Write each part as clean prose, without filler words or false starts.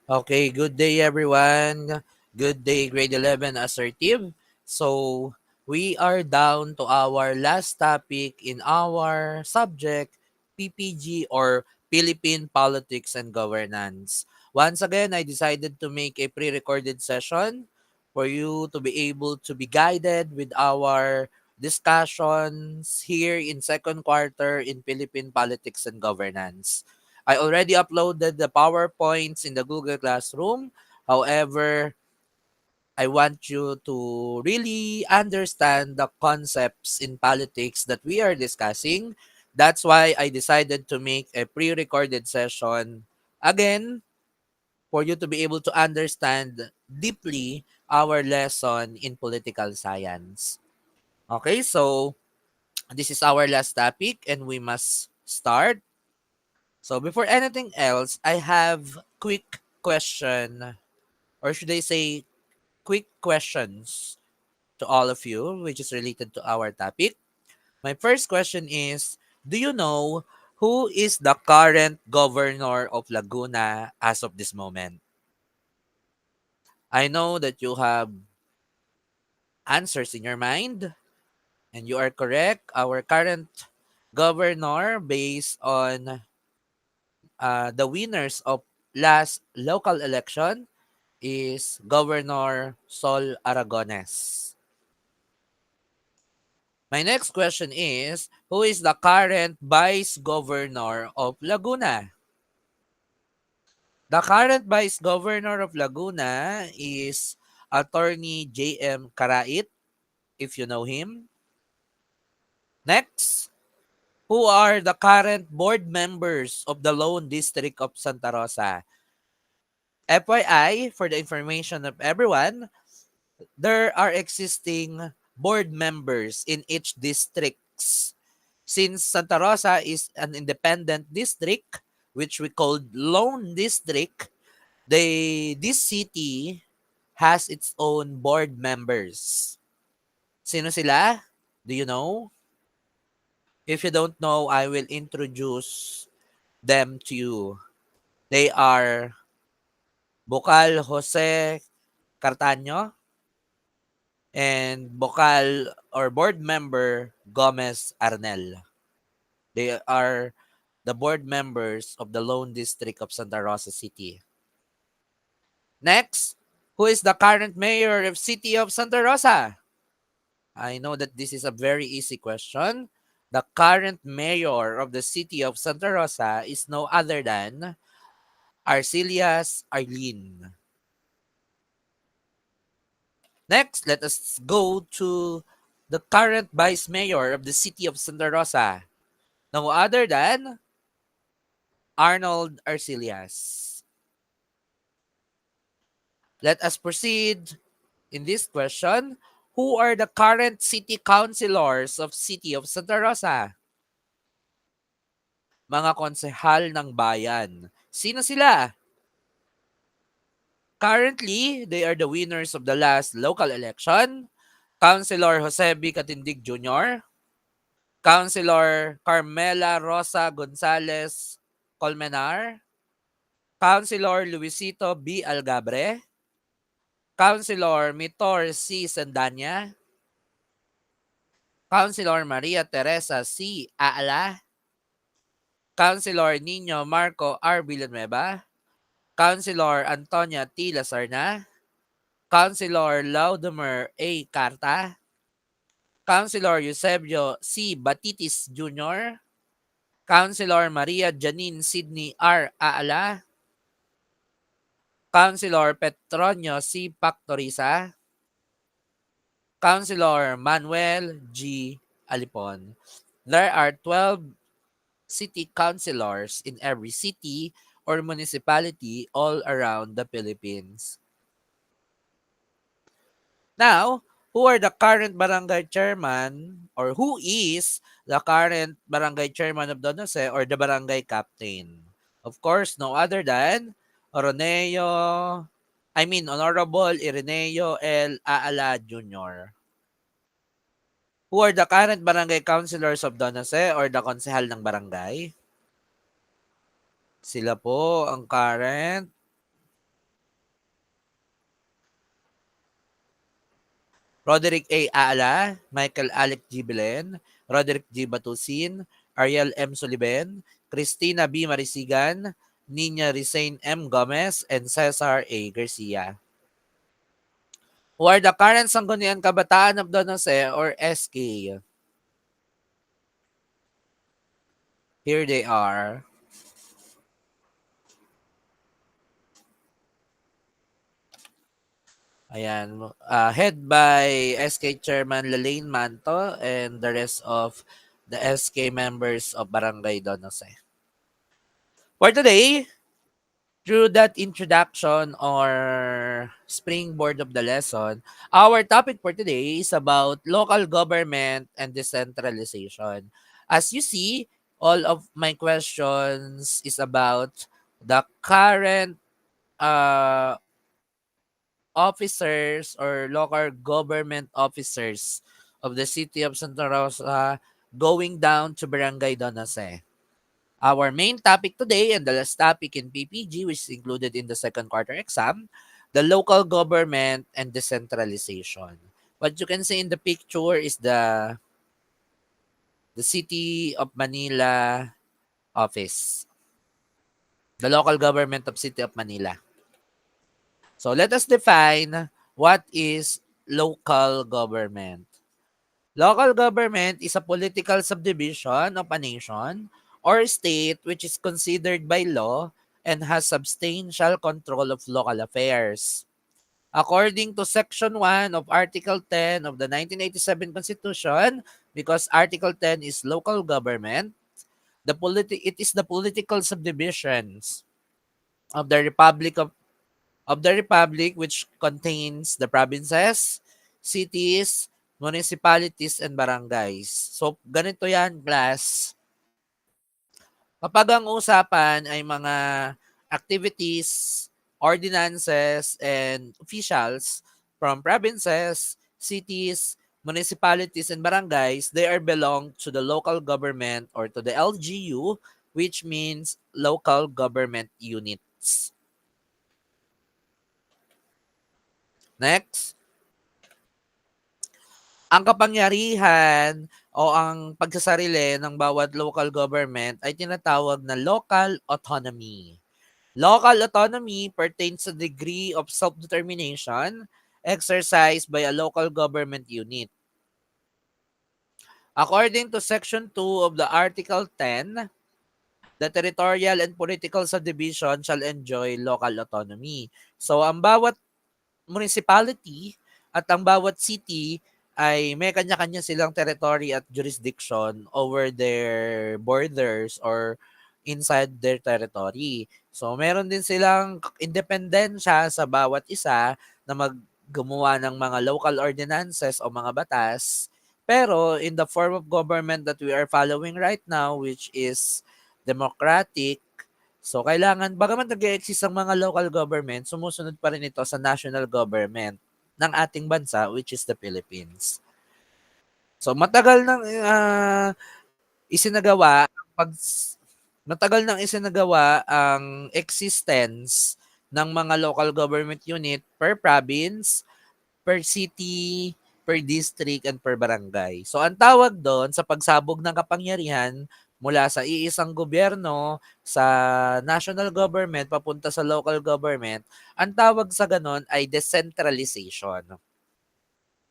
Okay, good day everyone. Good day, grade 11 assertive. So, we are down to our last topic in our subject, PPG or Philippine Politics and Governance. Once again, I decided to make a pre-recorded session for you to be able to be guided with our discussions here in second quarter in Philippine Politics and Governance. I already uploaded the PowerPoints in the Google Classroom. However, I want you to really understand the concepts in politics that we are discussing. That's why I decided to make a pre-recorded session again for you to be able to understand deeply our lesson in political science. Okay, so this is our last topic and we must start. So before anything else, I have quick question, or should I say quick questions to all of you, which is related to our topic. My first question is, do you know who is the current governor of Laguna as of this moment? I know that you have answers in your mind, and you are correct. Our current governor, based on the winners of last local election, is Governor Sol Aragones. My next question is, who is the current Vice Governor of Laguna? The current Vice Governor of Laguna is Attorney J.M. Karait, if you know him. Next, who are the current board members of the Lone District of Santa Rosa? FYI, for the information of everyone, there are existing board members in each districts. Since Santa Rosa is an independent district, which we call Lone District, this city has its own board members. Sino sila? Do you know? If you don't know, I will introduce them to you. They are Bokal Jose Cartaño and Bokal or board member Gomez Arnel. They are the board members of the Lone District of Santa Rosa City. Next, who is the current mayor of City of Santa Rosa? I know that this is a very easy question. The current mayor of the City of Santa Rosa is no other than Arcelias Arlene. Next, let us go to the current vice mayor of the City of Santa Rosa. No other than Arnold Arcelias. Let us proceed in this question. Who are the current city councilors of City of Santa Rosa? Mga konsehal ng bayan. Sino sila? Currently, they are the winners of the last local election. Councilor Jose B. Catindig Jr., Councilor Carmela Rosa Gonzalez Colmenar, Councilor Luisito B. Algabre, Councilor Mitor C. Sandanya, Councilor Maria Teresa C. Aala, Councilor Nino Marco R. Villanueva, Councilor Antonia T. Lasarna, Councilor Laudemar A. Carta, Councilor Eusebio C. Batitis Jr., Councilor Maria Janine Sidney R. Aala, Councilor Petronio C. Pactoriza, Councilor Manuel G. Alipon. There are 12 city councilors in every city or municipality all around the Philippines. Now, who are the current barangay chairman or who is the current barangay chairman of Don Jose or the barangay captain? Of course, no other than Honorable Ireneo L. Aala Jr. Who are the current barangay councilors of Don Jose or the konsehal ng barangay? Sila po ang current Roderick A. Aala, Michael Alec G. Belen, Roderick G. Batusin, Ariel M. Sullivan, Christina B. Marisigan, Nina Rizain M. Gomez, and Cesar A. Garcia. Who are the current Sangguniang Kabataan of Don Jose or SK? Here they are. Ayan, head by SK Chairman Lalaine Manto and the rest of the SK members of Barangay Don Jose. For today, through that introduction or springboard of the lesson, our topic for today is about local government and decentralization. As you see, all of my questions is about the current uh, officers or local government officers of the city of Santa Rosa going down to Barangay Don Jose. Our main topic today and the last topic in PPG, which is included in the second quarter exam, the local government and decentralization. What you can see in the picture is the City of Manila office, the local government of City of Manila. So let us define what is local government. Local government is a political subdivision of a nation or state which is considered by law and has substantial control of local affairs. According to Section 1 of Article 10 of the 1987 Constitution, because Article 10 is local government, it is the political subdivisions of the republic which contains the provinces, cities, municipalities, and barangays. So, ganito yan, class. Kapag ang usapan ay mga activities, ordinances, and officials from provinces, cities, municipalities, and barangays, they are belong to the local government or to the LGU, which means local government units. Next. Ang kapangyarihan o ang pagsasarili ng bawat local government ay tinatawag na local autonomy. Local autonomy pertains to the degree of self-determination exercised by a local government unit. According to Section 2 of the Article 10, the territorial and political subdivision shall enjoy local autonomy. So, ang bawat municipality at ang bawat city ay may kanya-kanya silang territory at jurisdiction over their borders or inside their territory. So, meron din silang independensya sa bawat isa na gumawa ng mga local ordinances o mga batas. Pero in the form of government that we are following right now, which is democratic, so kailangan, bagaman nag-e-exist ang mga local government, sumusunod pa rin ito sa national government ng ating bansa, which is the Philippines. So isinagawa pag matagal nang isinagawa ang existence ng mga local government unit per province, per city, per district, and per barangay. So ang tawag doon sa pagsabog ng kapangyarihan mula sa iisang gobyerno sa national government papunta sa local government, ang tawag sa ganon ay decentralization.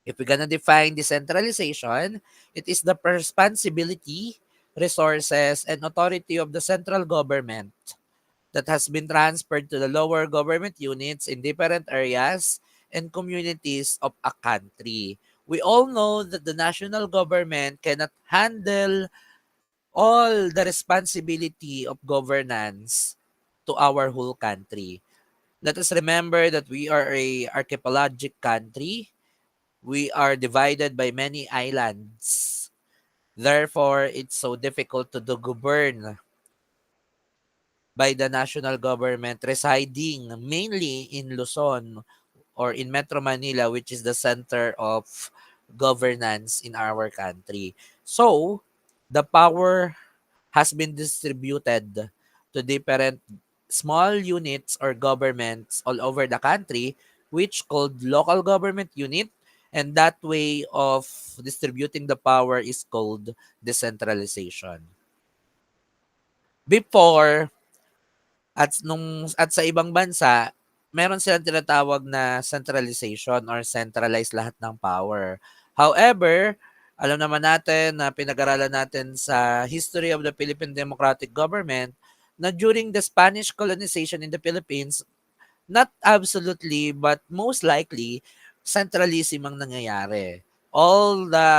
If we're gonna define decentralization, it is the responsibility, resources, and authority of the central government that has been transferred to the lower government units in different areas and communities of a country. We all know that the national government cannot handle all the responsibility of governance to our whole country. Let us remember that we are a archipelagic country. We are divided by many islands. Therefore, it's so difficult to govern by the national government residing mainly in Luzon or in Metro Manila, which is the center of governance in our country. So, the power has been distributed to different small units or governments all over the country, which called local government unit, And that way of distributing the power is called decentralization. Before, at sa ibang bansa, meron silang tinatawag na centralization or centralized lahat ng power. However, alam naman natin na pinag-aralan natin sa history of the Philippine Democratic Government na during the Spanish colonization in the Philippines, not absolutely but most likely, centralism ang nangyayari. All the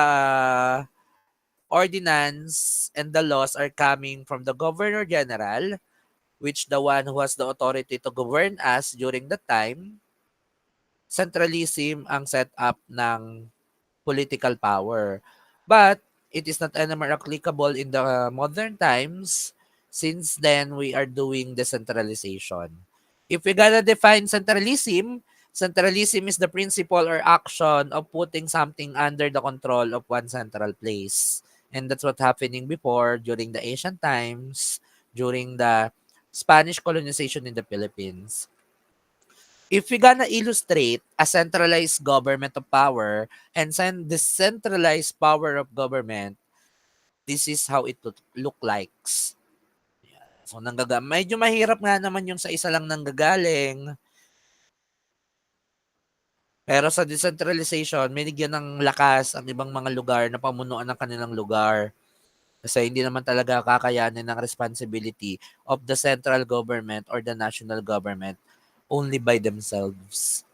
ordinance and the laws are coming from the Governor General, which the one who has the authority to govern us during the time. Centralism ang setup ng political power. But it is not anymore applicable in the modern times. Since then, we are doing decentralization. If we gotta define centralism, centralism is the principle or action of putting something under the control of one central place. And that's what happening before during the ancient times, during the Spanish colonization in the Philippines. If we gonna illustrate a centralized government of power and decentralized power of government, this is how it look likes. So medyo mahirap nga naman yung sa isa lang nanggagaling. Pero sa decentralization, binigyan ng lakas ang ibang mga lugar na pamunuan ng kanilang lugar. Kasi hindi naman talaga kakayanin ng responsibility of the central government or the national government only by themselves.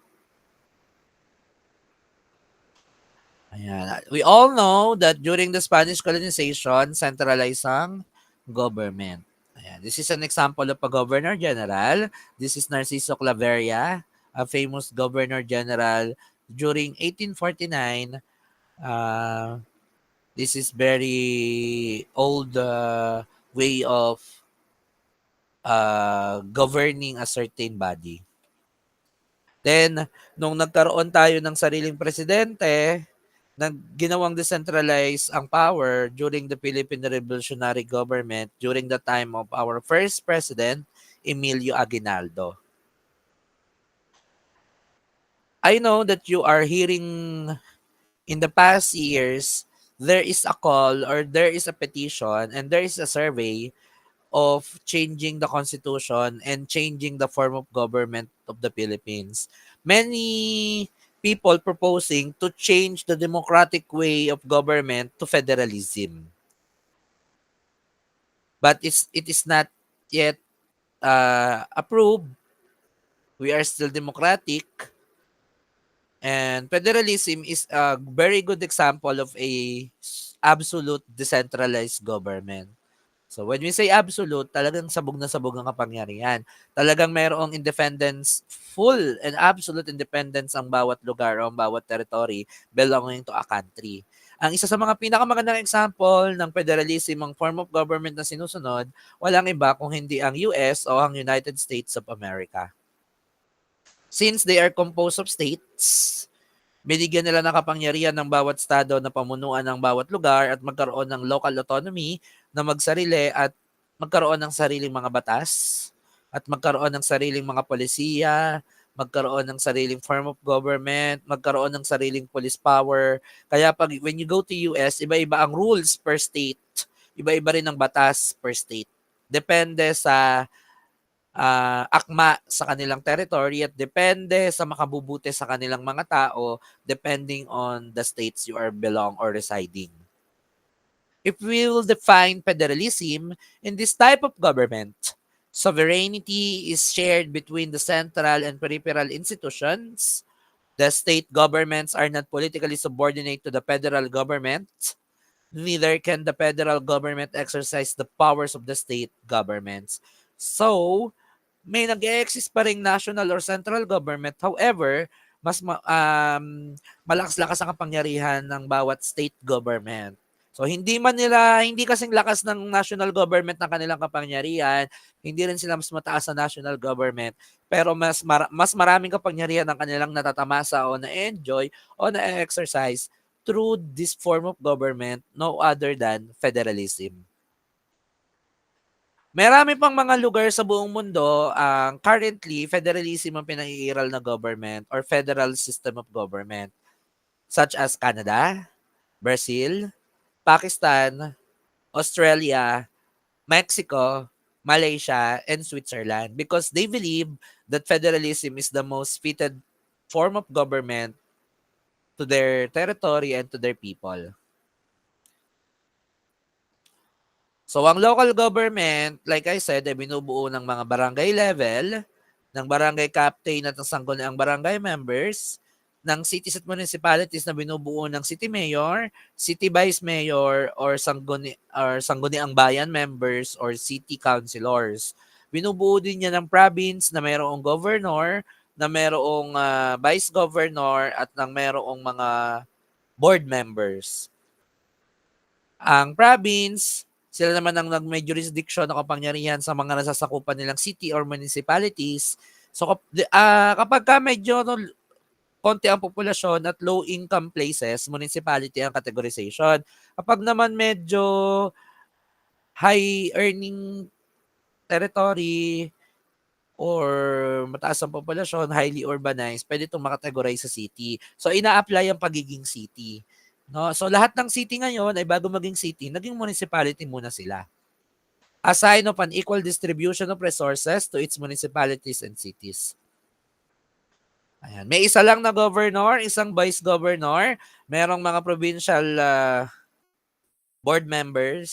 Ayan. We all know that during the Spanish colonization, centralized ang government. Ayan. This is an example of a governor general. This is Narciso Claveria, a famous governor general during 1849. This is very old way of governing a certain body. Then, nung nagkaroon tayo ng sariling presidente, ginawang decentralized ang power during the Philippine Revolutionary Government during the time of our first president, Emilio Aguinaldo. I know that you are hearing in the past years, there is a call or there is a petition and there is a survey of changing the constitution and changing the form of government of the Philippines. Many people proposing to change the democratic way of government to federalism. But it is not yet approved. We are still democratic. And federalism is a very good example of a absolute decentralized government. So when we say absolute, talagang sabog na sabog ang kapangyarihan. Talagang mayroong independence, full and absolute independence ang bawat lugar o ang bawat territory belonging to a country. Ang isa sa mga pinakamagandang example ng federalism, ang form of government na sinusunod, walang iba kung hindi ang US o ang United States of America. Since they are composed of states, binigyan nila ng kapangyarihan ng bawat estado na pamunuan ng bawat lugar at magkaroon ng local autonomy na magsarili at magkaroon ng sariling mga batas at magkaroon ng sariling mga polisiya, magkaroon ng sariling form of government, magkaroon ng sariling police power. Kaya when you go to US, iba-iba ang rules per state. Iba-iba rin ang batas per state. Depende sa akma sa kanilang territory at depende sa makabubuti sa kanilang mga tao depending on the states you are belong or residing. If we will define federalism in this type of government, sovereignty is shared between the central and peripheral institutions. The state governments are not politically subordinate to the federal government. Neither can the federal government exercise the powers of the state governments. So, may nag-e-exist pa ring national or central government. However, mas malakas-lakas ang kapangyarihan ng bawat state government. So hindi kasing lakas ng national government ng kanilang kapangyarihan, hindi rin sila mas mataas sa national government, pero mas maraming kapangyarihan ng kanilang natatamasa o na-enjoy o na-exercise through this form of government, no other than federalism. Marami pang mga lugar sa buong mundo ang currently federalism ang pinag-iiral na government or federal system of government. such as Canada, Brazil, Pakistan, Australia, Mexico, Malaysia, and Switzerland because they believe that federalism is the most fitted form of government to their territory and to their people. So, ang local government, like I said, ay binubuo ng mga barangay level, ng barangay captain at ng sangguniang barangay members, ng cities at municipalities na binubuo ng city mayor, city vice mayor, or sangguniang bayan members or city councilors. Binubuo din niya ng province na mayroong governor, na mayroong vice governor at ng mayroong mga board members. Ang province, sila naman ang may jurisdiction o kapangyarihan sa mga nasasakupan nilang city or municipalities. So kapag ka medyo konti ang populasyon at low income places, municipality ang categorization. Kapag naman medyo high earning territory or mataas ang populasyon, highly urbanized, pwede itong makategorize sa city. So ina-apply ang pagiging city. No? So lahat ng city ngayon ay bago maging city, naging municipality muna sila. A sign of an equal distribution of resources to its municipalities and cities. Ayan. May isa lang na governor, isang vice governor, merong mga provincial board members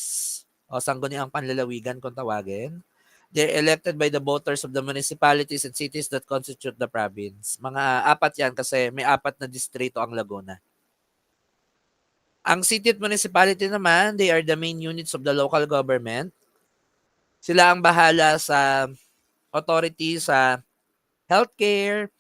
o sangguniang panlalawigan kung tawagin. They're elected by the voters of the municipalities and cities that constitute the province. Mga apat yan kasi may apat na distrito ang Laguna. Ang city at municipality naman, they are the main units of the local government. Sila ang bahala sa authority sa healthcare,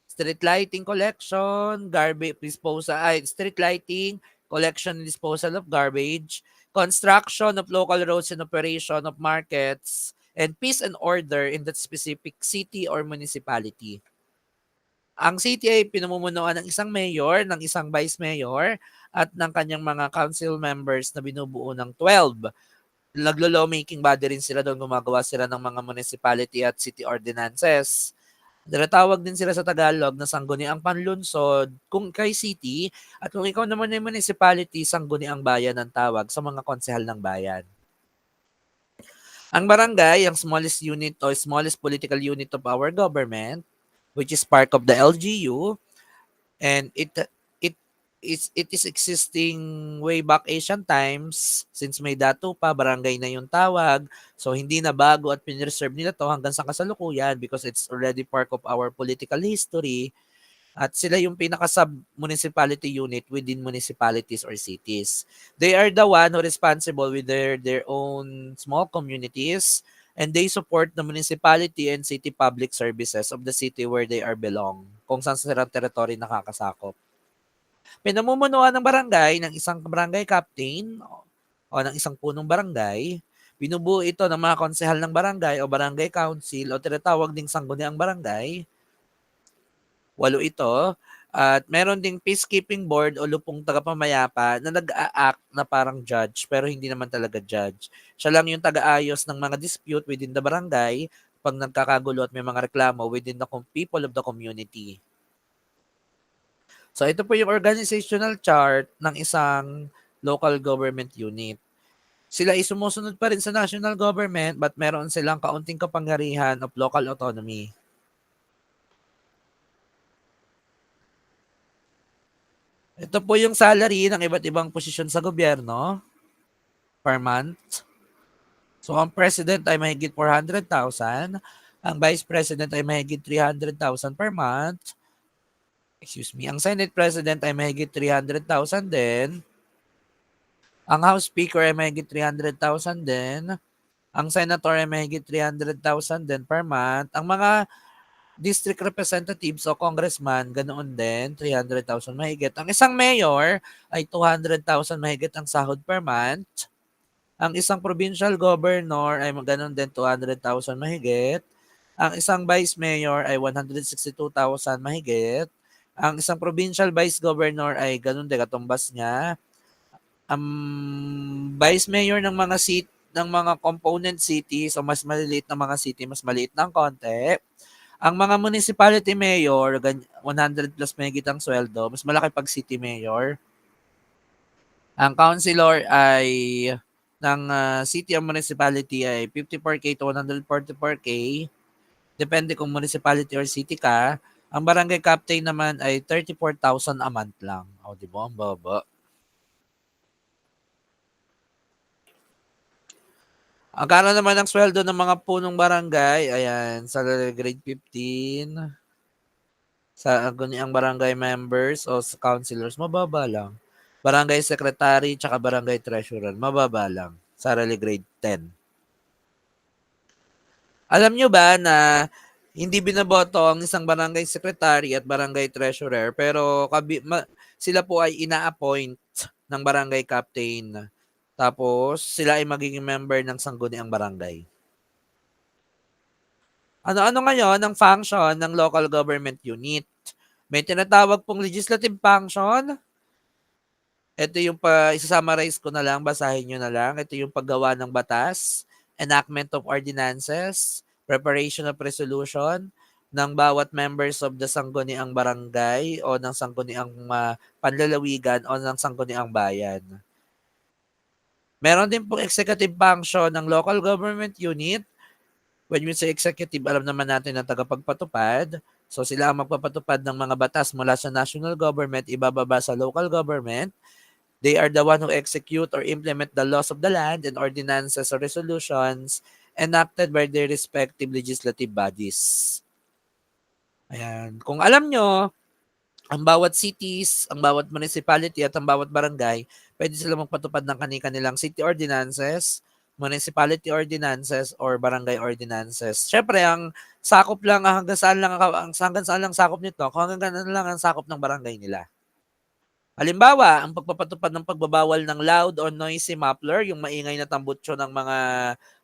street lighting collection, garbage disposal, street lighting, collection and disposal of garbage, construction of local roads and operation of markets, and peace and order in that specific city or municipality. Ang city ay pinamumunuan ng isang mayor, ng isang vice mayor, at ng kanyang mga council members na binubuo ng 12. Naglo-lawmaking body rin sila doon, gumagawa sila ng mga municipality at city ordinances. Tinatawag din sila sa Tagalog na sangguniang panlunsod kung kay city at kung ikaw naman ay municipality, sangguniang bayan ang tawag sa mga konsehal ng bayan. Ang barangay, ang smallest unit o smallest political unit of our government, which is part of the LGU, and it is existing way back Asian times since may dato pa, barangay na yung tawag. So hindi na bago at pinreserve nila to hanggang sa kasalukuyan because it's already part of our political history. At sila yung pinaka-sub-municipality unit within municipalities or cities. They are the one who responsible with their own small communities and they support the municipality and city public services of the city where they are belong, kung saan silang territory nakakasakop. Pinamumunuan ng barangay ng isang barangay captain o ng isang punong barangay. Binubuo ito ng mga konsehal ng barangay o barangay council o tinatawag ding sangguniang barangay. 8 ito. At meron ding peacekeeping board o lupong tagapamayapa na nag-a-act na parang judge pero hindi naman talaga judge. Siya lang yung taga-ayos ng mga dispute within the barangay pag nagkakagulo at may mga reklamo within the people of the community. So ito po yung organizational chart ng isang local government unit. Sila ay sumusunod pa rin sa national government but meron silang kaunting kapangyarihan of local autonomy. Ito po yung salary ng iba't ibang posisyon sa gobyerno per month. So, ang president ay mahigit 400,000. Ang vice president ay mahigit 300,000 per month. Excuse me. Ang Senate president ay mahigit 300,000 din. Ang House Speaker ay mahigit 300,000 din. Ang Senator ay mahigit 300,000 din per month. Ang mga district representatives o congressman, ganoon din, 300,000 mahigit. Ang isang mayor ay 200,000 mahigit ang sahod per month. Ang isang provincial governor ay ganoon din, 200,000 mahigit. Ang isang vice mayor ay 162,000 mahigit. Ang isang provincial vice governor ay ganoon din, katumbas niya. Ang vice mayor ng mga ng mga component cities o mas maliliit na mga city, mas maliit ng konti. Ang mga municipality mayor, 100 plus mahigit ang sweldo, mas malaki pag city mayor. Ang councilor ay ng city o municipality ay 54K to 144K. Depende kung municipality or city ka. Ang barangay captain naman ay 34,000 a month lang. O, di ba? Ang baba. Ang kano naman ng sweldo ng mga punong barangay, ayan, sa grade 15, sa ang barangay members o sa councilors, mababa lang. Barangay secretary tsaka barangay treasurer, mababa lang. Sa grade 10. Alam nyo ba na hindi binoboto ang isang barangay secretary at barangay treasurer pero sila po ay ina-appoint ng barangay captain. Tapos sila ay magiging member ng sangguniang barangay. Ano-ano ngayon ang function ng local government unit? May tinatawag pong legislative function. Ito yung isa-summarize ko na lang, basahin nyo na lang. Ito yung paggawa ng batas, enactment of ordinances, preparation of resolution ng bawat members of the sangguniang barangay o ng sangguniang panlalawigan o ng sangguniang bayan. Meron din pong executive function ng local government unit. When we say executive, alam naman natin na tagapagpatupad. So sila ang magpapatupad ng mga batas mula sa national government, ibababa sa local government. They are the one who execute or implement the laws of the land and ordinances or resolutions enacted by their respective legislative bodies. Ayan. Kung alam nyo, ang bawat cities, ang bawat municipality at ang bawat barangay, pwede sila magpatupad ng kanilang city ordinances, municipality ordinances, or barangay ordinances. Siyempre, ang sakop lang, hanggang saan lang sakop nito, kung hanggang lang ang sakop ng barangay nila. Halimbawa, ang pagpapatupad ng pagbabawal ng loud or noisy muffler, yung maingay na tambutso ng mga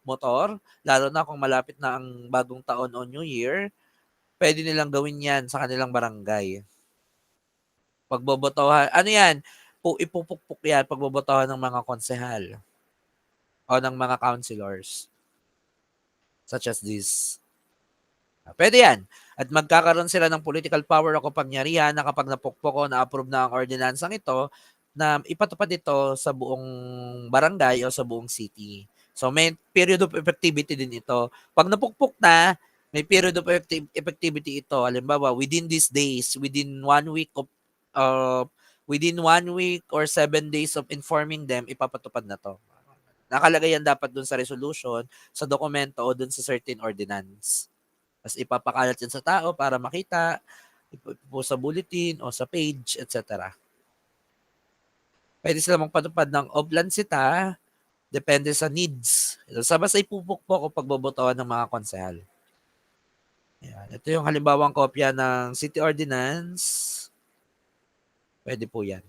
motor, lalo na kung malapit na ang bagong taon o New Year, pwede nilang gawin yan sa kanilang barangay. Pagbobotohan, ano yan? Ipupukpuk yan, pagbobotohan ng mga konsehal o ng mga councilors such as this. Pwede yan. At magkakaroon sila ng political power o kapangyarihan na kapag napukpok o na-approve na ang ordinansang ito, na ipatupad ito sa buong barangay o sa buong city. So may period of effectivity din ito. Pag napukpok na, may period of effectivity ito. Halimbawa, within these days, within 1 week or 7 days of informing them, ipapatupad na to. Nakalagay yan dapat dun sa resolution, sa dokumento o dun sa certain ordinance. Tapos ipapakalat yan sa tao para makita, ipo sa bulletin o sa page, etc. Pwede sila magpatupad ng oblansita, depende sa needs. Sa basta ipupukpok o pagbobotohan ng mga konsehal. Ayan. Ito yung halimbawang kopya ng City Ordinance. Pwede po yan.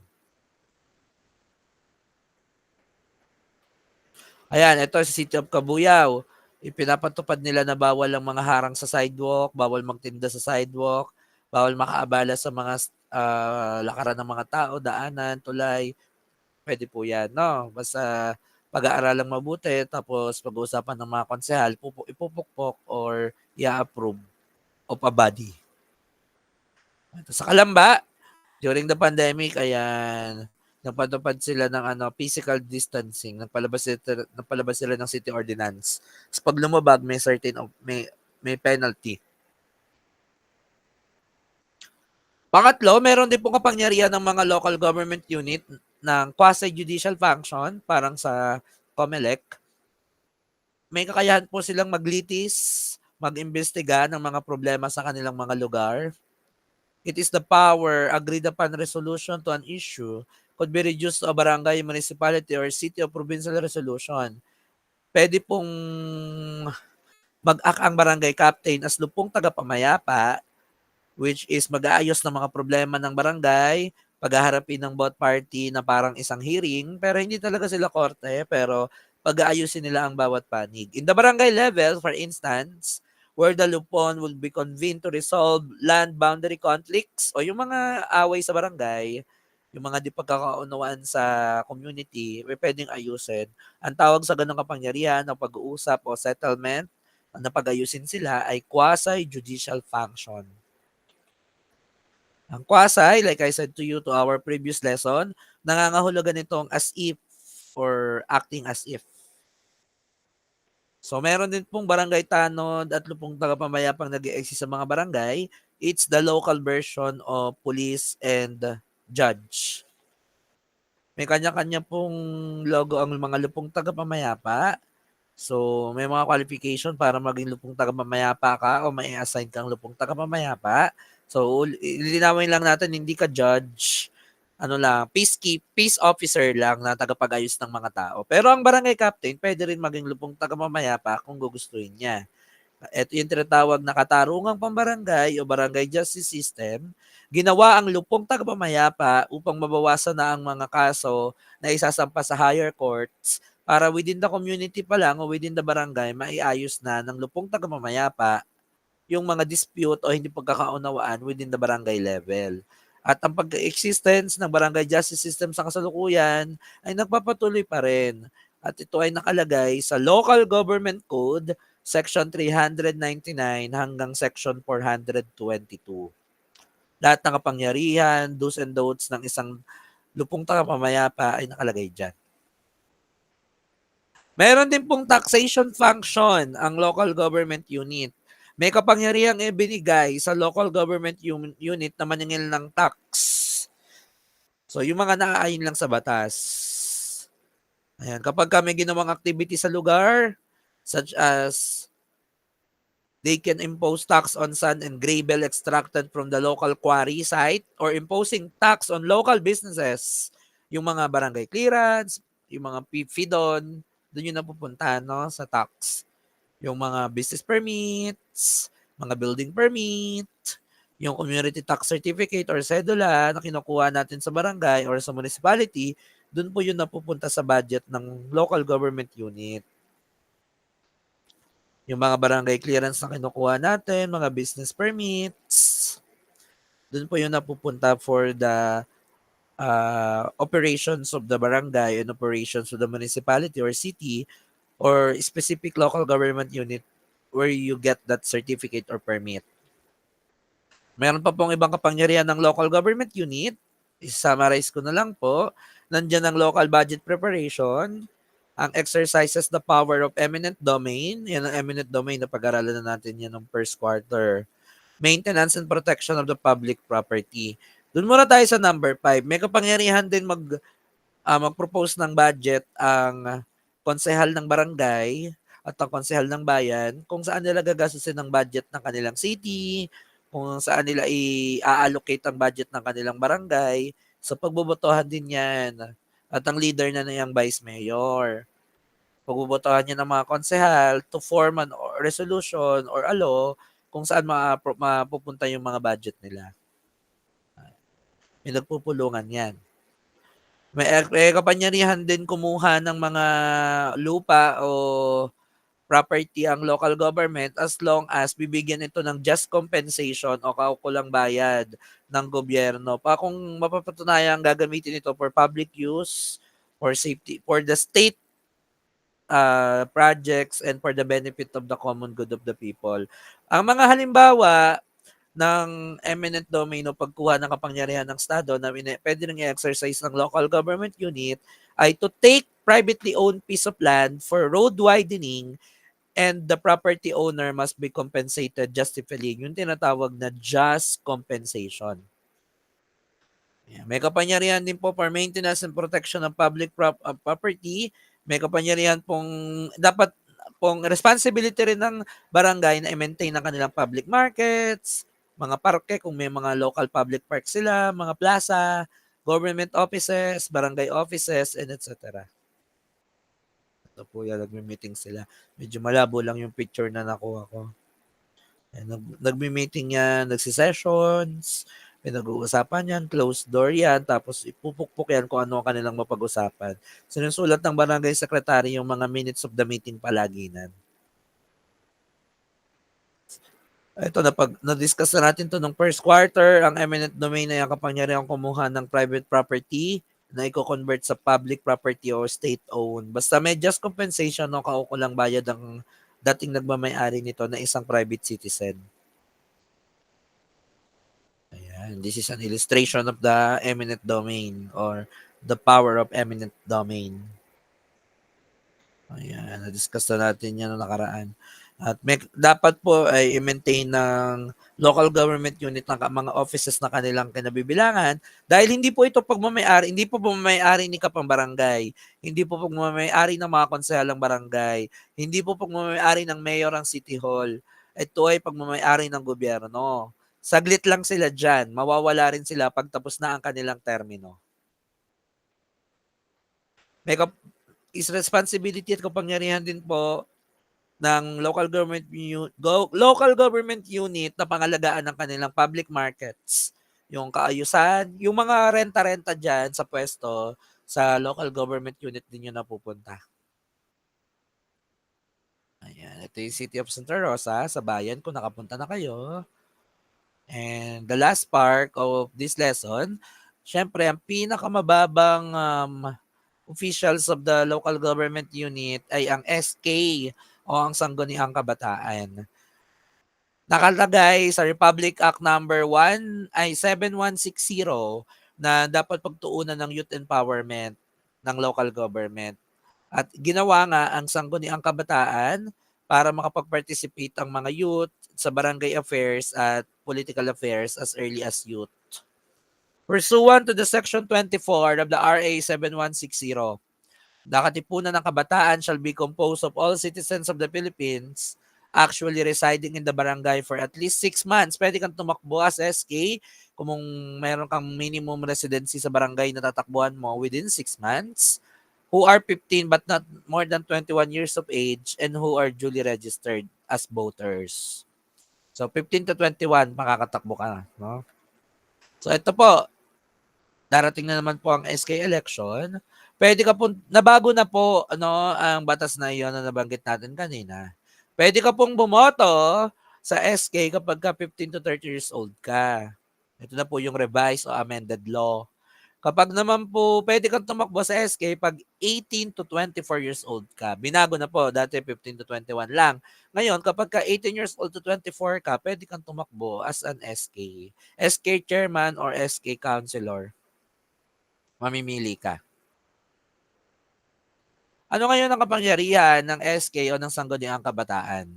Ayan, ito sa City of Cabuyao. Ipinapatupad nila na bawal ang mga harang sa sidewalk, bawal magtinda sa sidewalk, bawal makaabala sa mga lakaran ng mga tao, daanan, tulay. Pwede po yan, no? Basta pag-aaralang mabuti, tapos pag-uusapan ng mga konsehal, ipupukpok or i-approve of a body. Sa Kalamba, during the pandemic, ayan, nagpatupad sila ng physical distancing, nagpalabas sila ng city ordinance. Tapos pag lumabag, may penalty. Pangatlo, meron din pong kapangyarihan ng mga local government unit ng quasi-judicial function, parang sa COMELEC. May kakayahan po silang maglitis, mag-imbestiga ng mga problema sa kanilang mga lugar. It is the power, agreed upon resolution to an issue could be reduced to a barangay, municipality, or city or provincial resolution. Pwede pong mag-act ang barangay captain as lupong tagapamayapa, which is mag-aayos ng mga problema ng barangay, paghaharapin ng both party na parang isang hearing, pero hindi talaga sila korte, pero pag-aayusin nila ang bawat panig. In the barangay level, for instance, where the lupon will be convened to resolve land boundary conflicts o yung mga away sa barangay, yung mga di pagkakaunawaan sa community, may pwedeng ayusin. Ang tawag sa ganong kapangyarihan ng pag-uusap o settlement na pag-ayusin sila ay quasi-judicial function. Ang quasi, like I said to you to our previous lesson, nangangahulugan itong as if or acting as if. So meron din pong barangay tanod at lupong tagapamayapang nag-e-exist sa mga barangay. It's the local version of police and judge. May kanya-kanya pong logo ang mga lupong tagapamayapa. So, may mga qualification para maging lupong tagapamayapa ka o may assign kang lupong tagapamayapa. So, lilinawin lang natin, hindi ka judge, ano lang, peace officer lang na tagapag-ayos ng mga tao. Pero ang barangay captain, pwede rin maging lupong tagapamayapa kung gugustuhin niya. Ito yung tinatawag na katarungang pambarangay o barangay justice system. Ginawa ang lupong tagapamayapa upang mabawasan na ang mga kaso na isasampa sa higher courts para within the community pa lang o within the barangay maiayos na ng lupong tagapamayapa yung mga dispute o hindi pagkakaunawaan within the barangay level. At ang pag-existence ng barangay justice system sa kasalukuyan ay nagpapatuloy pa rin. At ito ay nakalagay sa Local Government Code Section 399 hanggang Section 422. Lahat ng kapangyarihan, do's and don'ts ng isang lupong tagapamayapa ay nakalagay dyan. Meron din pong taxation function ang local government unit. May kapangyarihang ibinigay sa local government unit na maningil ng tax. So, yung mga naaayon lang sa batas. Ayan, kapag kami ginawang activity sa lugar, such as they can impose tax on sand and gravel extracted from the local quarry site or imposing tax on local businesses, yung mga barangay clearance, yung mga FIDON, doon yung napupunta no, sa tax. Yung mga business permits, mga building permit, yung community tax certificate or cedula na kinukuha natin sa barangay or sa municipality, doon po yun napupunta sa budget ng local government unit. Yung mga barangay clearance na kinukuha natin, mga business permits, doon po yun napupunta for the operations of the barangay and operations of the municipality or city or specific local government unit where you get that certificate or permit. Meron pa pong ibang kapangyarihan ng local government unit. I-summarize ko na lang po. Nandiyan ang local budget preparation, ang exercises the power of eminent domain. Yan ang eminent domain na pag-aralan na natin yan ng first quarter. Maintenance and protection of the public property. Doon muna tayo sa number 5. May kapangyarihan din mag-propose ng budget ang konsehal ng barangay at ang konsehal ng bayan kung saan nila gagastusin ang budget ng kanilang city, kung saan nila i-allocate ang budget ng kanilang barangay. So pagbobotohan din yan. At ang leader na yung vice mayor. Pagbobotohan niya ng mga konsehal to form an resolution or a law kung saan mapupunta yung mga budget nila. May nagpupulungan yan. May kapangyarihan din kumuha ng mga lupa o property ang local government as long as bibigyan ito ng just compensation o kaukulang bayad ng gobyerno. Pa kung mapapatunayan gagamitin ito for public use, for safety, for the state projects and for the benefit of the common good of the people. Ang mga halimbawa ng eminent domain o pagkuha ng kapangyarihan ng Estado na pwede nang i-exercise ng local government unit ay to take privately owned piece of land for road widening and the property owner must be compensated justifully. Yung tinatawag na just compensation. May kapangyarihan din po for maintenance and protection of public property. May kapangyarihan pong dapat pong responsibility rin ng barangay na i-maintain ang kanilang public markets, mga parke kung may mga local public park sila, mga plaza, government offices, barangay offices, and etc. Ito po yan, nagme-meeting sila. Medyo malabo lang yung picture na nakuha ko. Nagme-meeting yan, nagsisessions, pinag-uusapan yan, closed door yan, tapos ipupukpuk yan kung ano ang kanilang mapag-usapan. Sinusulat ng barangay secretary yung mga minutes of the meeting palaginan. Ito, na-discuss na natin to nung first quarter, ang eminent domain na yung kapangyarihan kumuha ng private property na i-convert sa public property or state-owned. Basta may just compensation o kaukulang bayad ang dating nagmamay-ari nito na isang private citizen. Ayan, this is an illustration of the eminent domain or the power of eminent domain. Ayan, na-discuss na natin yan noong nakaraan. At dapat po ay i-maintain ng local government unit ng mga offices na kanilang kinabibilangan dahil hindi po ito pagmamay-ari, hindi po pagmamay-ari ni Kapang Barangay, hindi po pagmamay-ari ng mga konsehalang barangay, hindi po pagmamay-ari ng mayor ang City Hall. Ito ay pagmamay-ari ng gobyerno. Saglit lang sila dyan, mawawala rin sila pag tapos na ang kanilang termino. May is responsibility at kapangyarihan din po ng local government unit na pangalagaan ng kanilang public markets. Yung kaayusan, yung mga renta-renta dyan sa pwesto, sa local government unit din yun napupunta. Ayan, ito yung City of Santa Rosa, sa bayan kung nakapunta na kayo. And the last part of this lesson, syempre, ang pinakamababang officials of the local government unit ay ang SK o ang Sangguniang Kabataan. Nakalagay sa Republic Act number 7160 na dapat pagtuunan ng youth empowerment ng local government. At ginawa nga ang Sangguniang Kabataan para makapag-participate ang mga youth sa barangay affairs at political affairs as early as youth. Pursuant to the Section 24 of the RA 7160, the Katipunan ng Kabataan shall be composed of all citizens of the Philippines actually residing in the barangay for at least 6 months. Pwede kang tumakbo as SK kung meron kang minimum residency sa barangay na tatakbuhan mo within 6 months, who are 15 but not more than 21 years of age, and who are duly registered as voters. So, 15 to 21, makakatakbo ka na. No? So, ito po, darating na naman po ang SK election. Pwede ka po, nabago na po ang batas na iyon na nabanggit natin kanina. Pwede ka pong bumoto sa SK kapag ka 15 to 30 years old ka. Ito na po yung revised o amended law. Kapag naman po, pwede kang tumakbo sa SK pag 18 to 24 years old ka. Binago na po, dati 15 to 21 lang. Ngayon, kapag ka 18 years old to 24 ka, pwede kang tumakbo as an SK. SK chairman or SK councilor. Mamimili ka. Ano ngayon ang kapangyarihan ng SK o ng Sangguniang Kabataan?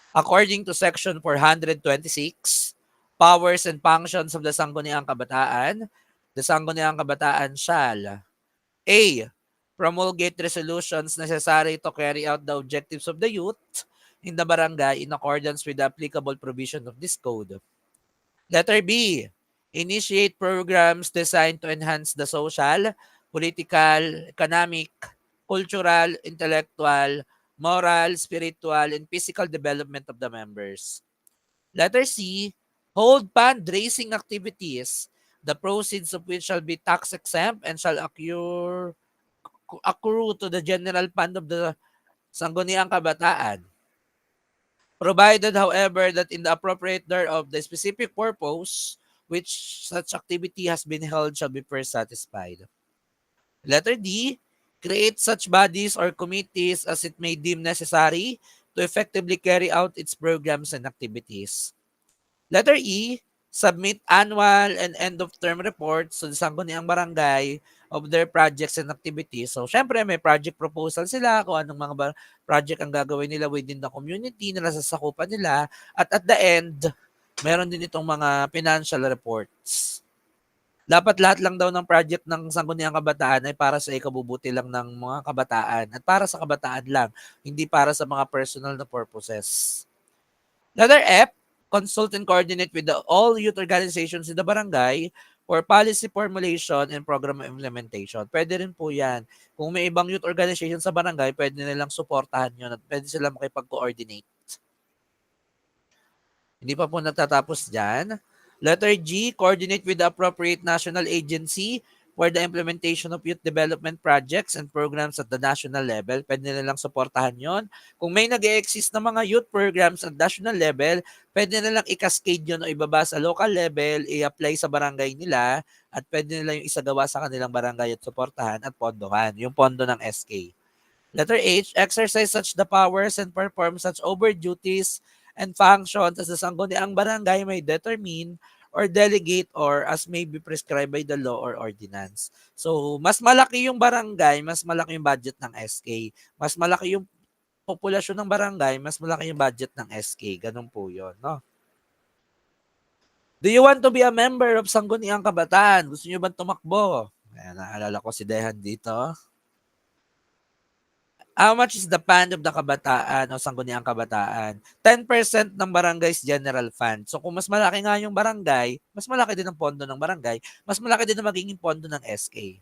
According to Section 426, Powers and Functions of the Sangguniang Kabataan, the Sangguniang Kabataan shall A. Promulgate resolutions necessary to carry out the objectives of the youth in the barangay in accordance with the applicable provision of this code. Letter B. Initiate programs designed to enhance the social, political, economic, cultural, intellectual, moral, spiritual, and physical development of the members. Letter C. Hold fundraising activities, the proceeds of which shall be tax exempt and shall accrue to the general fund of the Sangguniang Kabataan. Provided, however, that in the appropriate thereof, the specific purpose which such activity has been held shall be first satisfied. Letter D. Create such bodies or committees as it may deem necessary to effectively carry out its programs and activities. Letter E. Submit annual and end-of-term reports to the Sangguniang Barangay of their projects and activities. So, syempre, may project proposal sila kung anong mga project ang gagawin nila within the community na nasasakupan nila. At the end, meron din itong mga financial reports. Dapat lahat lang daw ng project ng Sangguniang Kabataan ay para sa ikabubuti lang ng mga kabataan at para sa kabataan lang, hindi para sa mga personal na purposes. Letter F, consult and coordinate with all youth organizations in the barangay for policy formulation and program implementation. Pwede rin po yan. Kung may ibang youth organization sa barangay, pwede nilang suportahan yun at pwede silang makipag-coordinate. Hindi pa po nagtatapos dyan. Letter G, coordinate with the appropriate national agency for the implementation of youth development projects and programs at the national level. Pwede nilang suportahan yon. Kung may nag-e-exist na mga youth programs at national level, pwede nilang i-cascade yun o ibaba sa local level, i-apply sa barangay nila, at pwede nila yung isagawa sa kanilang barangay at suportahan at pondohan, yung pondo ng SK. Letter H, exercise such the powers and perform such over duties and functions as the sangguniang barangay may determine or delegate or as may be prescribed by the law or ordinance. So, mas malaki yung barangay, mas malaki yung budget ng SK. Mas malaki yung populasyon ng barangay, mas malaki yung budget ng SK. Ganun po yun, no? Do you want to be a member of Sangguniang Kabataan? Gusto niyo ba tumakbo? Ayan, naalala ko si Dehan dito. How much is the fund of the kabataan o sangguniang kabataan? 10% ng barangay's general fund. So kung mas malaki nga yung barangay, mas malaki din ang pondo ng barangay, mas malaki din ang magiging pondo ng SK.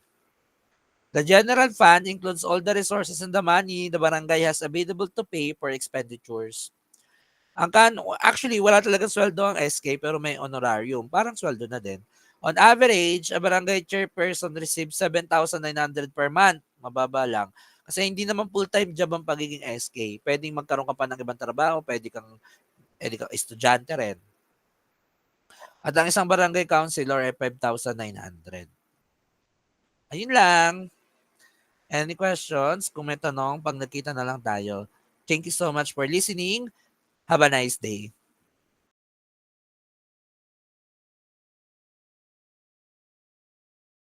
The general fund includes all the resources and the money the barangay has available to pay for expenditures. Actually, wala talagang sweldo ang SK pero may honorarium. Parang sweldo na din. On average, a barangay chairperson receives 7,900 per month. Mababa lang. Kasi hindi naman full-time job ang pagiging SK. Pwedeng magkaroon ka pa ng ibang trabaho, pwede kang estudyante rin. At ang isang barangay councilor ay 5,900. Ayun lang. Any questions? Kung may tanong, pag nakita na lang tayo. Thank you so much for listening. Have a nice day.